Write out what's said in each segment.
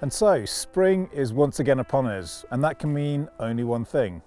And so spring is once again upon us, and that can mean only one thing.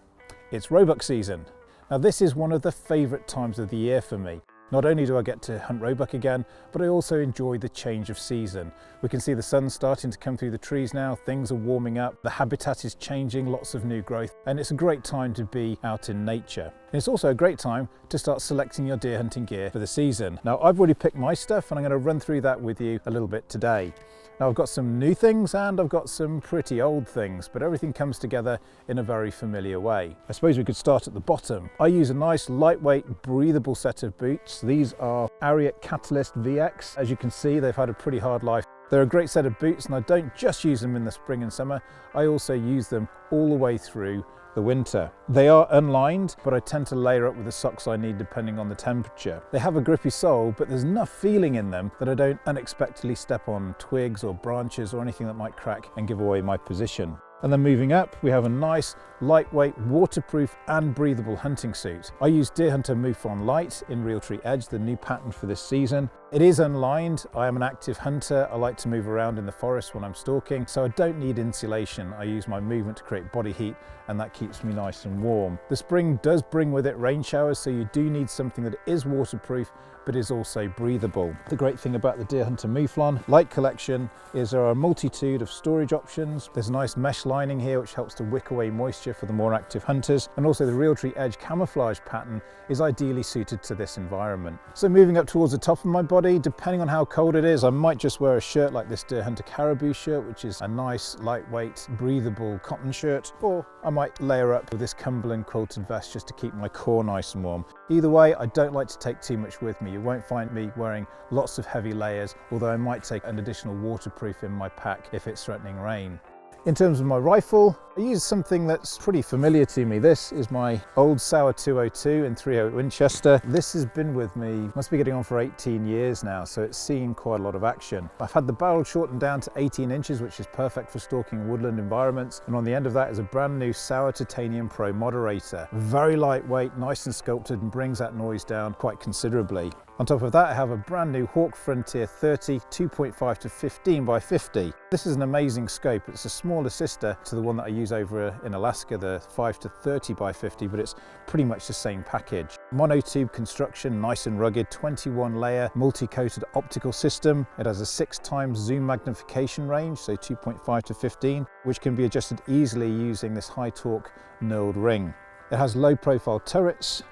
It's roebuck season. Now this is one of the favourite times of the year for me. Not only do I get to hunt roebuck again, but I also enjoy the change of season. We can see the sun starting to come through the trees now, things are warming up, the habitat is changing, lots of new growth, and it's a great time to be out in nature. And it's also a great time to start selecting your deer hunting gear for the season. Now I've already picked my stuff and I'm going to run through that with you a little bit today. Now I've got some new things and I've got some pretty old things, but everything comes together in a very familiar way. I suppose we could start at the bottom. I use a nice lightweight breathable set of boots. These are Ariat Catalyst VX. As you can see, they've had a pretty hard life. They're a great set of boots and I don't just use them in the spring and summer, I also use them all the way through the winter. They are unlined, but I tend to layer up with the socks I need depending on the temperature. They have a grippy sole, but there's enough feeling in them that I don't unexpectedly step on twigs or branches or anything that might crack and give away my position. And then moving up, we have a nice, lightweight, waterproof and breathable hunting suit. I use Deerhunter Mouflon Light in Realtree Edge, the new pattern for this season. It is unlined. I am an active hunter. I like to move around in the forest when I'm stalking, so I don't need insulation. I use my movement to create body heat, and that keeps me nice and warm. The spring does bring with it rain showers, so you do need something that is waterproof, but is also breathable. The great thing about the Deerhunter Mouflon Light collection is there are a multitude of storage options. There's a nice mesh lining here which helps to wick away moisture for the more active hunters, and also the Realtree Edge camouflage pattern is ideally suited to this environment. So moving up towards the top of my body, depending on how cold it is, I might just wear a shirt like this Deerhunter Caribou shirt, which is a nice lightweight breathable cotton shirt, or I might layer up with this Cumberland quilted vest just to keep my core nice and warm. Either way, I don't like to take too much with me. You won't find me wearing lots of heavy layers, although I might take an additional waterproof in my pack if it's threatening rain. In terms of my rifle, I use something that's pretty familiar to me. This is my old Sauer 202 in .308 Winchester. This has been with me, must be getting on for 18 years now, so it's seen quite a lot of action. I've had the barrel shortened down to 18 inches, which is perfect for stalking woodland environments, and on the end of that is a brand new Sauer Titanium Pro moderator. Very lightweight, nice and sculpted, and brings that noise down quite considerably. On top of that, I have a brand new Hawk Frontier 30 2.5 to 15 by 50. This is an amazing scope. It's a smaller sister to the one that I use over in Alaska, the 5 to 30 by 50, but it's pretty much the same package. Monotube construction, nice and rugged, 21 layer multi-coated optical system. It has a 6x zoom magnification range, so 2.5 to 15, which can be adjusted easily using this high torque knurled ring. It has low profile turrets,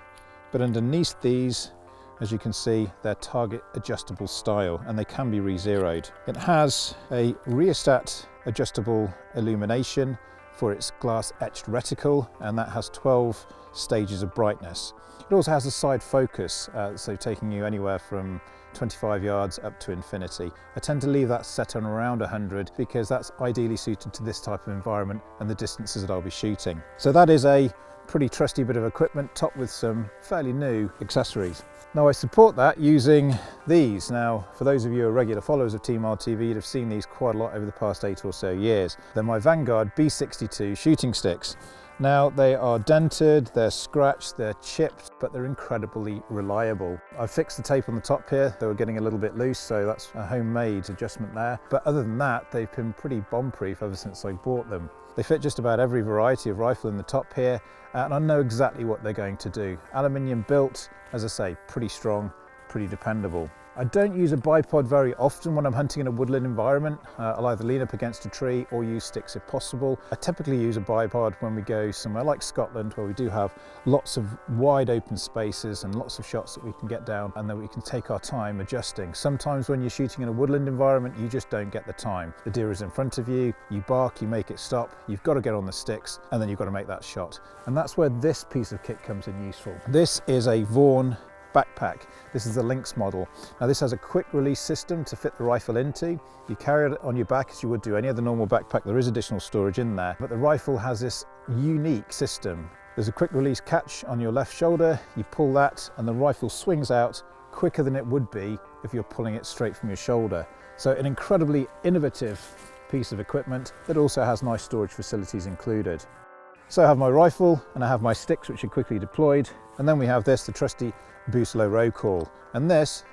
but underneath these, as you can see, they're target adjustable style and they can be re-zeroed. It has a rheostat adjustable illumination for its glass etched reticle, and that has 12 stages of brightness. It also has a side focus, so taking you anywhere from 25 yards up to infinity. I tend to leave that set on around 100 because that's ideally suited to this type of environment and the distances that I'll be shooting. So that is a pretty trusty bit of equipment topped with some fairly new accessories. Now I support that using these. Now for those of you who are regular followers of Team RTV, you'd have seen these quite a lot over the past 8 or so years. They're my Vanguard B62 shooting sticks. Now they are dented, they're scratched, they're chipped, but they're incredibly reliable. I've fixed the tape on the top here. They were getting a little bit loose, so that's a homemade adjustment there. But other than that, they've been pretty bomb-proof ever since I bought them. They fit just about every variety of rifle in the top here, and I know exactly what they're going to do. Aluminium built, as I say, pretty strong, pretty dependable. I don't use a bipod very often when I'm hunting in a woodland environment. I'll either lean up against a tree or use sticks if possible. I typically use a bipod when we go somewhere like Scotland, where we do have lots of wide open spaces and lots of shots that we can get down and that we can take our time adjusting. Sometimes when you're shooting in a woodland environment, you just don't get the time. The deer is in front of you, you bark, you make it stop, you've got to get on the sticks, and then you've got to make that shot. And that's where this piece of kit comes in useful. This is a Vaughan backpack. This is the Lynx model. Now this has a quick release system to fit the rifle into. You carry it on your back as you would do any other normal backpack. There is additional storage in there, but the rifle has this unique system. There's a quick release catch on your left shoulder. You pull that and the rifle swings out quicker than it would be if you're pulling it straight from your shoulder. So an incredibly innovative piece of equipment that also has nice storage facilities included. So I have my rifle and I have my sticks, which are quickly deployed, and then we have this, the trusty boost low row call, and this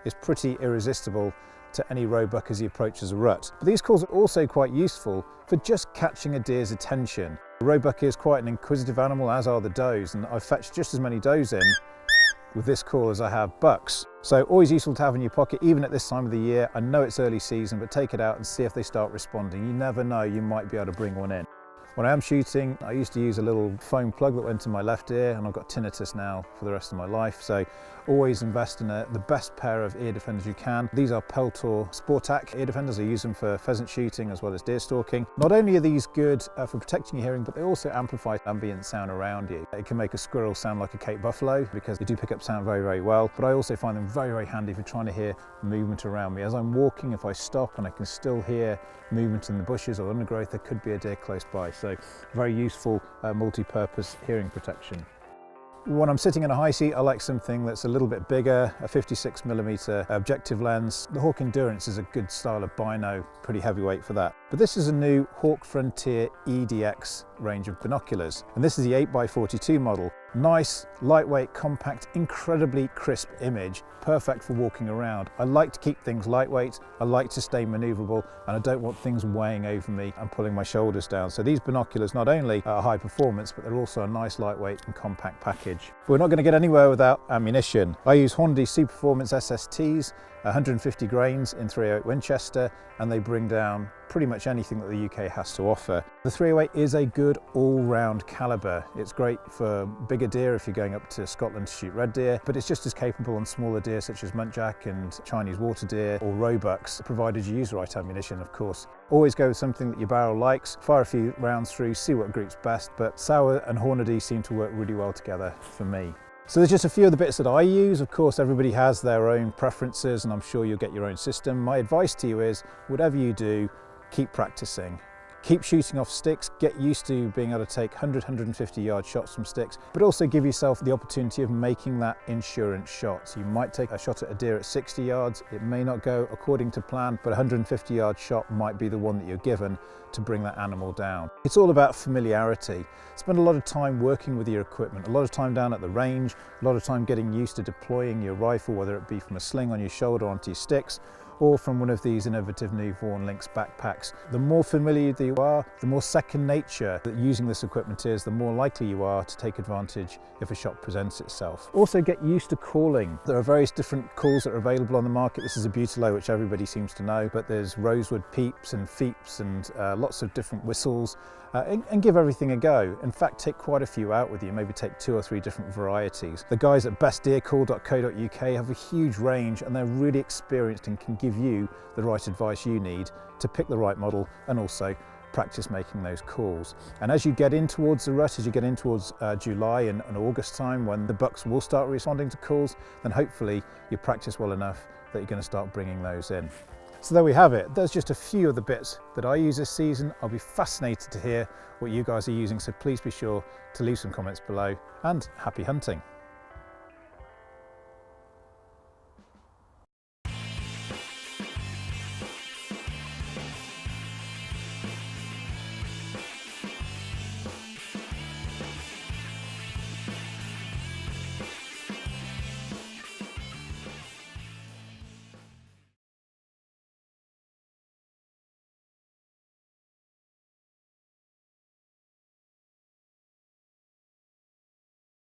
is pretty irresistible to any roebuck as he approaches a rut. But these calls are also quite useful for just catching a deer's attention. The roebuck is quite an inquisitive animal, as are the does, and I've fetched just as many does in with this call as I have bucks. So always useful to have in your pocket, even at this time of the year. I know it's early season, but take it out and see if they start responding. You never know, you might be able to bring one in. When I am shooting, I used to use a little foam plug that went in my left ear, and I've got tinnitus now for the rest of my life. So always invest in the best pair of ear defenders you can. These are Peltor Sportac ear defenders. I use them for pheasant shooting as well as deer stalking. Not only are these good for protecting your hearing, but they also amplify ambient sound around you. It can make a squirrel sound like a Cape buffalo because they do pick up sound very, very well. But I also find them very, very handy for trying to hear movement around me. As I'm walking, if I stop and I can still hear movement in the bushes or undergrowth, there could be a deer close by. So very useful multi-purpose hearing protection. When I'm sitting in a high seat, I like something that's a little bit bigger, a 56mm objective lens. The Hawk Endurance is a good style of bino, pretty heavyweight for that. But this is a new Hawk Frontier EDX range of binoculars, and this is the 8x42 model. Nice, lightweight, compact, incredibly crisp image, perfect for walking around. I like to keep things lightweight, I like to stay maneuverable, and I don't want things weighing over me and pulling my shoulders down. So these binoculars not only are high performance, but they're also a nice lightweight and compact package. But we're not going to get anywhere without ammunition. I use Hornady Super Performance SSTs, 150 grains in .308 Winchester, and they bring down pretty much anything that the UK has to offer. The .308 is a good all-round caliber. It's great for bigger deer if you're going up to Scotland to shoot red deer, but it's just as capable on smaller deer such as muntjac and Chinese water deer or roebucks, provided you use the right ammunition, of course. Always go with something that your barrel likes, fire a few rounds through, see what group's best, but Sauer and Hornady seem to work really well together for me. So there's just a few of the bits that I use. Of course, everybody has their own preferences, and I'm sure you'll get your own system. My advice to you is, whatever you do, keep practicing. Keep shooting off sticks, get used to being able to take 100, 150 yard shots from sticks, but also give yourself the opportunity of making that insurance shot. So you might take a shot at a deer at 60 yards, it may not go according to plan, but a 150 yard shot might be the one that you're given to bring that animal down. It's all about familiarity. Spend a lot of time working with your equipment, a lot of time down at the range, a lot of time getting used to deploying your rifle, whether it be from a sling on your shoulder onto your sticks, or from one of these innovative new Vaughan Lynx backpacks. The more familiar you are, the more second nature that using this equipment is, the more likely you are to take advantage if a shot presents itself. Also get used to calling. There are various different calls that are available on the market. This is a Butelo, which everybody seems to know, but there's rosewood peeps and feeps and lots of different whistles. And give everything a go. In fact, take quite a few out with you, maybe take 2 or 3 different varieties. The guys at bestdeercall.co.uk have a huge range, and they're really experienced and can give you the right advice you need to pick the right model and also practice making those calls. And as you get in towards the rut, as you get in towards July and August time, when the bucks will start responding to calls, then hopefully you practice well enough that you're going to start bringing those in. So there we have it. There's just a few of the bits that I use this season. I'll be fascinated to hear what you guys are using, so please be sure to leave some comments below, and happy hunting.